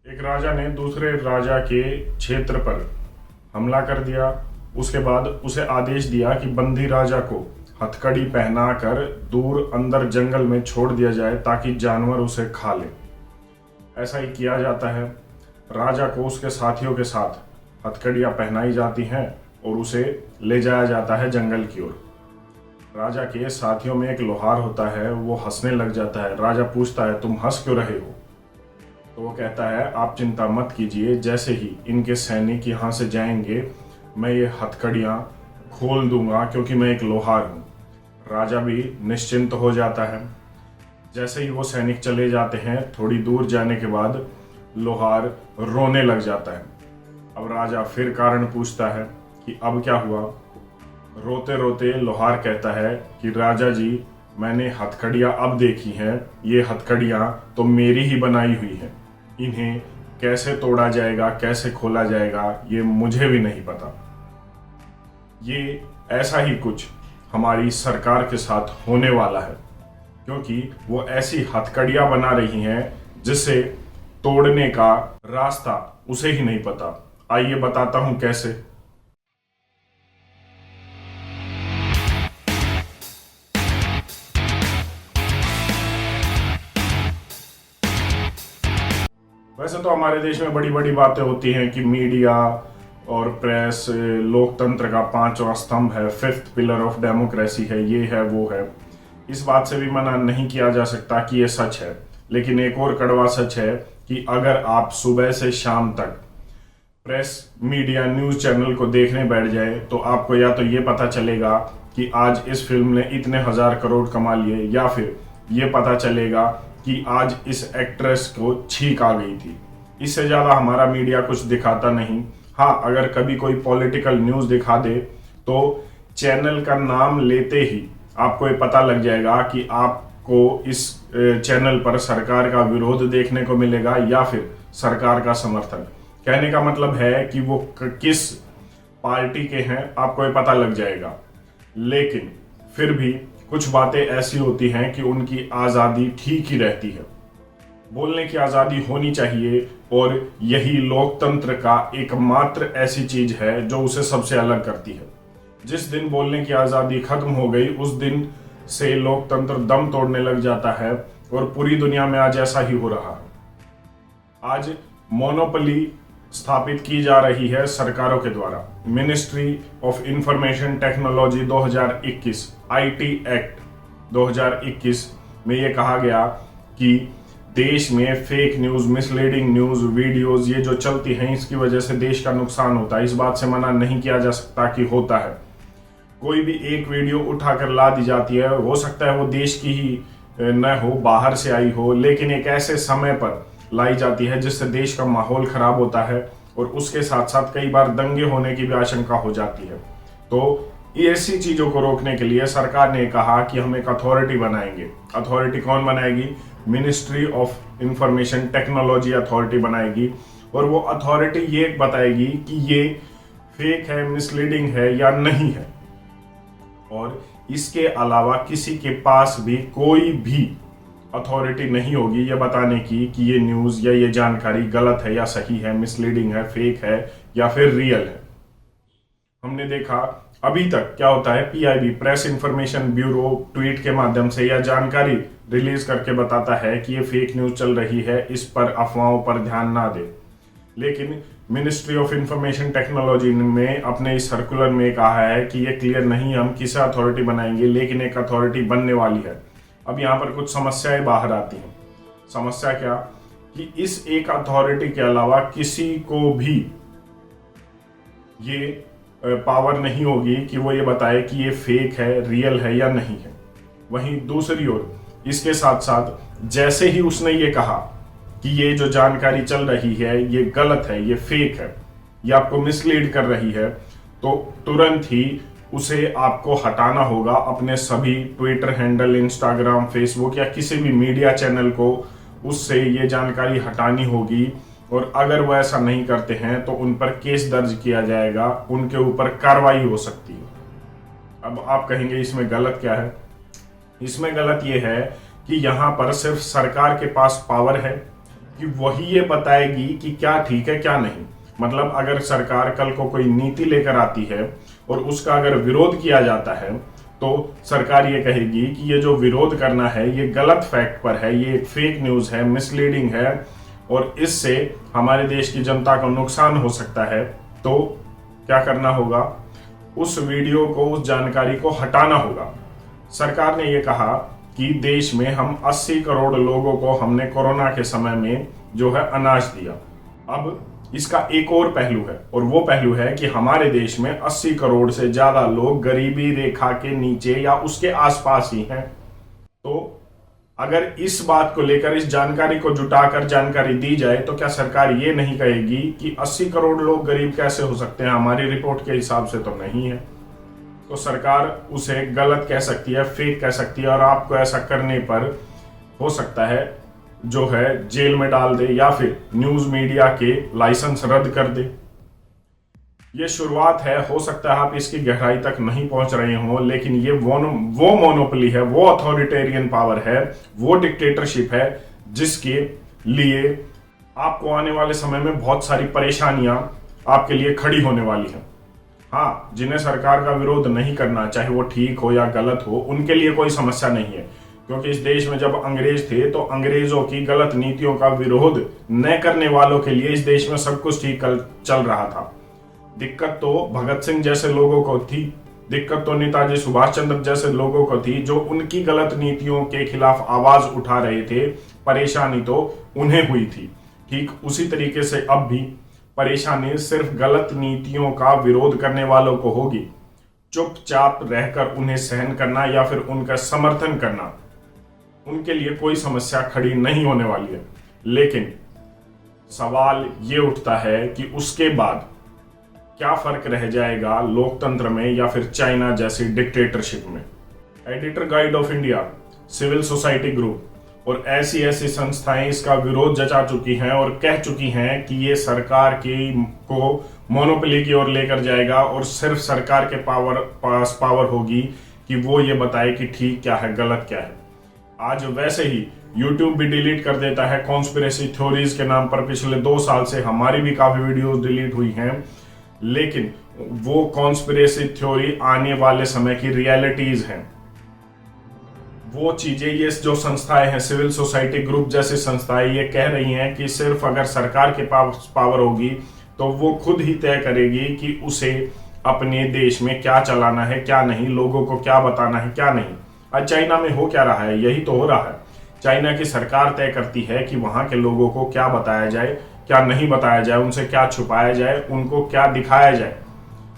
एक राजा ने दूसरे राजा के क्षेत्र पर हमला कर दिया। उसके बाद उसे आदेश दिया कि बंदी राजा को हथकड़ी पहनाकर दूर अंदर जंगल में छोड़ दिया जाए ताकि जानवर उसे खा ले। ऐसा ही किया जाता है। राजा को उसके साथियों के साथ हथकड़ियाँ पहनाई जाती हैं और उसे ले जाया जाता है जंगल की ओर। राजा के साथियों में एक लोहार होता है, वो हंसने लग जाता है। राजा पूछता है, तुम हंस क्यों रहे हो? तो वो कहता है, आप चिंता मत कीजिए, जैसे ही इनके सैनिक यहाँ से जाएंगे मैं ये हथकड़ियाँ खोल दूंगा, क्योंकि मैं एक लोहार हूँ। राजा भी निश्चिंत हो जाता है। जैसे ही वो सैनिक चले जाते हैं, थोड़ी दूर जाने के बाद लोहार रोने लग जाता है। अब राजा फिर कारण पूछता है कि अब क्या हुआ। रोते रोते लोहार कहता है कि राजा जी, मैंने हथकड़ियाँ अब देखी हैं। ये हथकड़ियाँ तो मेरी ही बनाई हुई हैं। इन्हें कैसे तोड़ा जाएगा, कैसे खोला जाएगा, ये मुझे भी नहीं पता। ये ऐसा ही कुछ हमारी सरकार के साथ होने वाला है, क्योंकि वो ऐसी हथकड़ियाँ बना रही हैं जिसे तोड़ने का रास्ता उसे ही नहीं पता। आइए बताता हूँ कैसे। वैसे तो हमारे देश में बड़ी बड़ी बातें होती हैं कि मीडिया और प्रेस लोकतंत्र का पांचवा स्तंभ है, फिफ्थ पिलर ऑफ डेमोक्रेसी है, ये है वो है। इस बात से भी मना नहीं किया जा सकता कि ये सच है। लेकिन एक और कड़वा सच है कि अगर आप सुबह से शाम तक प्रेस मीडिया न्यूज़ चैनल को देखने बैठ जाए तो आपको या तो ये पता चलेगा कि आज इस फिल्म ने इतने हजार करोड़ कमा लिए, या फिर ये पता चलेगा कि आज इस एक्ट्रेस को छींक आ गई थी। इससे ज़्यादा हमारा मीडिया कुछ दिखाता नहीं। हाँ, अगर कभी कोई पॉलिटिकल न्यूज़ दिखा दे तो चैनल का नाम लेते ही आपको ये पता लग जाएगा कि आपको इस चैनल पर सरकार का विरोध देखने को मिलेगा या फिर सरकार का समर्थन। कहने का मतलब है कि वो किस पार्टी के हैं आपको ये पता लग जाएगा। लेकिन फिर भी कुछ बातें ऐसी होती हैं कि उनकी आज़ादी ठीक ही रहती है। बोलने की आज़ादी होनी चाहिए, और यही लोकतंत्र का एकमात्र ऐसी चीज है जो उसे सबसे अलग करती है। जिस दिन बोलने की आज़ादी खत्म हो गई, उस दिन से लोकतंत्र दम तोड़ने लग जाता है, और पूरी दुनिया में आज ऐसा ही हो रहा है। आज मोनोपोली स्थापित की जा रही है सरकारों के द्वारा। Ministry of information technology 2021 IT act 2021 में ये कहा गया कि देश में fake news, misleading news, videos ये जो चलती हैं, इसकी वजह से देश का नुकसान होता है। इस बात से मना नहीं किया जा सकता कि होता है। कोई भी एक वीडियो उठाकर ला दी जाती है, हो सकता है वो देश की ही न हो, बाहर से आई हो, लेकिन एक ऐसे समय पर लाई जाती है जिससे देश का माहौल खराब होता है, और उसके साथ साथ कई बार दंगे होने की भी आशंका हो जाती है। तो ऐसी चीज़ों को रोकने के लिए सरकार ने कहा कि हम एक अथॉरिटी बनाएंगे। अथॉरिटी कौन बनाएगी? Ministry of information technology authority बनाएगी, और वो अथॉरिटी ये बताएगी कि ये फेक है, मिसलीडिंग है या नहीं है। और इसके अलावा किसी के पास भी कोई भी अथॉरिटी नहीं होगी ये बताने की कि ये न्यूज़ या ये जानकारी गलत है या सही है, मिसलीडिंग है, फेक है या फिर रियल है। हमने देखा अभी तक क्या होता है, PIB press information bureau tweet के माध्यम से या जानकारी रिलीज करके बताता है कि ये फेक न्यूज़ चल रही है, इस पर अफवाहों पर ध्यान ना दे। लेकिन मिनिस्ट्री ऑफ इंफॉर्मेशन टेक्नोलॉजी ने अपने इस सर्कुलर में कहा है कि ये क्लियर नहीं हम किस अथॉरिटी बनाएंगे, लेकिन एक अथॉरिटी बनने वाली है। अब यहाँ पर कुछ समस्याएं बाहर आती हैं। समस्या क्या? कि इस एक अथॉरिटी के अलावा किसी को भी ये पावर नहीं होगी कि वो ये बताए कि ये फेक है, रियल है या नहीं है। वहीं दूसरी ओर इसके साथ साथ जैसे ही उसने ये कहा कि ये जो जानकारी चल रही है ये गलत है, ये फेक है, ये आपको मिसलीड कर रही है, तो तुरंत ही उसे आपको हटाना होगा अपने सभी ट्विटर हैंडल, इंस्टाग्राम, फेसबुक या किसी भी मीडिया चैनल को उससे ये जानकारी हटानी होगी। और अगर वो ऐसा नहीं करते हैं तो उन पर केस दर्ज किया जाएगा, उनके ऊपर कार्रवाई हो सकती है। अब आप कहेंगे इसमें गलत क्या है? इसमें गलत ये है कि यहाँ पर सिर्फ सरकार के पास पावर है, कि वही ये बताएगी कि क्या ठीक है क्या नहीं। मतलब अगर सरकार कल को कोई नीति लेकर आती है और उसका अगर विरोध किया जाता है तो सरकार ये कहेगी कि ये जो विरोध करना है ये गलत फैक्ट पर है, ये एक फेक न्यूज है, मिसलीडिंग है और इससे हमारे देश की जनता को नुकसान हो सकता है। तो क्या करना होगा, उस वीडियो को, उस जानकारी को हटाना होगा। सरकार ने ये कहा कि देश में हम 80 करोड़ लोगों को हमने कोरोना के समय में जो है अनाज दिया। अब इसका एक और पहलू है और वो पहलू है कि हमारे देश में 80 करोड़ से ज्यादा लोग गरीबी रेखा के नीचे या उसके आसपास ही हैं। तो अगर इस बात को लेकर, इस जानकारी को जुटाकर जानकारी दी जाए तो क्या सरकार ये नहीं कहेगी कि 80 करोड़ लोग गरीब कैसे हो सकते हैं, हमारी रिपोर्ट के हिसाब से तो नहीं है। तो सरकार उसे गलत कह सकती है, फेक कह सकती है और आपको ऐसा करने पर हो सकता है जो है जेल में डाल दे या फिर न्यूज मीडिया के लाइसेंस रद्द कर दे। ये शुरुआत है, हो सकता है आप इसकी गहराई तक नहीं पहुंच रहे हो, लेकिन ये वो मोनोपोली है, वो अथॉरिटेरियन पावर है, वो डिक्टेटरशिप है जिसके लिए आपको आने वाले समय में बहुत सारी परेशानियां आपके लिए खड़ी होने वाली हैं। हाँ, जिन्हें सरकार का विरोध नहीं करना, चाहे वो ठीक हो या गलत हो, उनके लिए कोई समस्या नहीं है, क्योंकि इस देश में जब अंग्रेज थे तो अंग्रेजों की गलत नीतियों का विरोध न करने वालों के लिए इस देश में सब कुछ ठीक चल रहा था। दिक्कत तो भगत सिंह जैसे लोगों को थी, दिक्कत तो नेताजी सुभाष चंद्र जैसे लोगों को थी जो उनकी गलत नीतियों के खिलाफ आवाज उठा रहे थे। परेशानी तो उन्हें हुई थी। ठीक उसी तरीके से अब भी परेशानी सिर्फ गलत नीतियों का विरोध करने वालों को होगी। चुपचाप रहकर उन्हें सहन करना या फिर उनका समर्थन करना, उनके लिए कोई समस्या खड़ी नहीं होने वाली है। लेकिन सवाल ये उठता है कि उसके बाद क्या फर्क रह जाएगा लोकतंत्र में या फिर चाइना जैसी डिक्टेटरशिप में। Editor guild of India, civil society group और ऐसी ऐसी संस्थाएं इसका विरोध जता चुकी हैं और कह चुकी हैं कि ये सरकार को मोनोपोली की ओर लेकर जाएगा और सिर्फ सरकार के पास पावर होगी कि वो ये बताए कि ठीक क्या है, गलत क्या है। आज वैसे ही YouTube भी डिलीट कर देता है कॉन्स्पिरेसी थ्योरीज के नाम पर। पिछले 2 साल से हमारी भी काफी वीडियोस डिलीट हुई हैं, लेकिन वो कॉन्स्पिरेसी थ्योरी आने वाले समय की रियलिटीज हैं। वो चीजें, ये जो संस्थाएं हैं, सिविल सोसाइटी ग्रुप जैसी संस्थाएं, ये कह रही हैं कि सिर्फ अगर सरकार के पास पावर होगी तो वो खुद ही तय करेगी कि उसे अपने देश में क्या चलाना है, क्या नहीं, लोगों को क्या बताना है, क्या नहीं। आज चाइना में हो क्या रहा है, यही तो हो रहा है। चाइना की सरकार तय करती है कि वहां के लोगों को क्या बताया जाए, क्या नहीं बताया जाए, उनसे क्या छुपाया जाए, उनको क्या दिखाया जाए,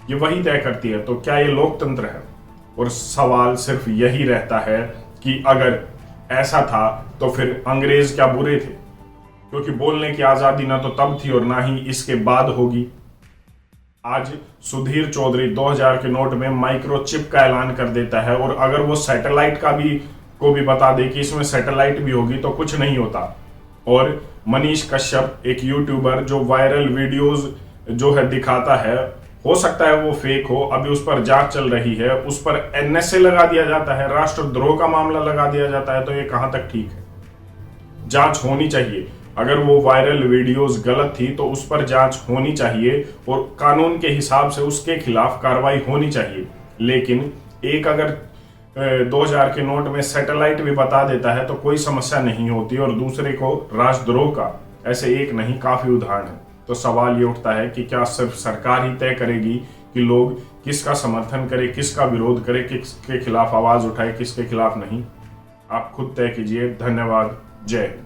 ये वही तय करती है। तो क्या ये लोकतंत्र है? और सवाल सिर्फ यही रहता है कि अगर ऐसा था तो फिर अंग्रेज क्या बुरे थे? क्योंकि बोलने की आजादी ना तो तब थी और ना ही इसके बाद होगी। आज सुधीर चौधरी 2000 के नोट में माइक्रोचिप का ऐलान कर देता है और अगर वो सैटेलाइट को भी बता दे कि इसमें सैटेलाइट भी होगी तो कुछ नहीं होता। और मनीष कश्यप, एक यूट्यूबर जो वायरल वीडियोस जो है दिखाता है, हो सकता है वो फेक हो, अभी उस पर जांच चल रही है, उस पर NSA लगा दिया जाता है, राष्ट्रद्रोह का मामला लगा दिया जाता है, तो ये कहां तक ठीक है? जांच होनी चाहिए। अगर वो वायरल वीडियोस गलत थी तो उस पर जांच होनी चाहिए और कानून के हिसाब से उसके खिलाफ कार्रवाई होनी चाहिए। लेकिन एक अगर 2000 के नोट में सैटेलाइट भी बता देता है तो कोई समस्या नहीं होती और दूसरे को राष्ट्रद्रोह का, ऐसे एक नहीं काफी उदाहरण है। तो सवाल ये उठता है कि क्या सिर्फ सरकार ही तय करेगी कि लोग किसका समर्थन करें, किसका विरोध करें, किसके खिलाफ आवाज उठाए, किसके खिलाफ नहीं? आप खुद तय कीजिए। धन्यवाद। जय हिंद।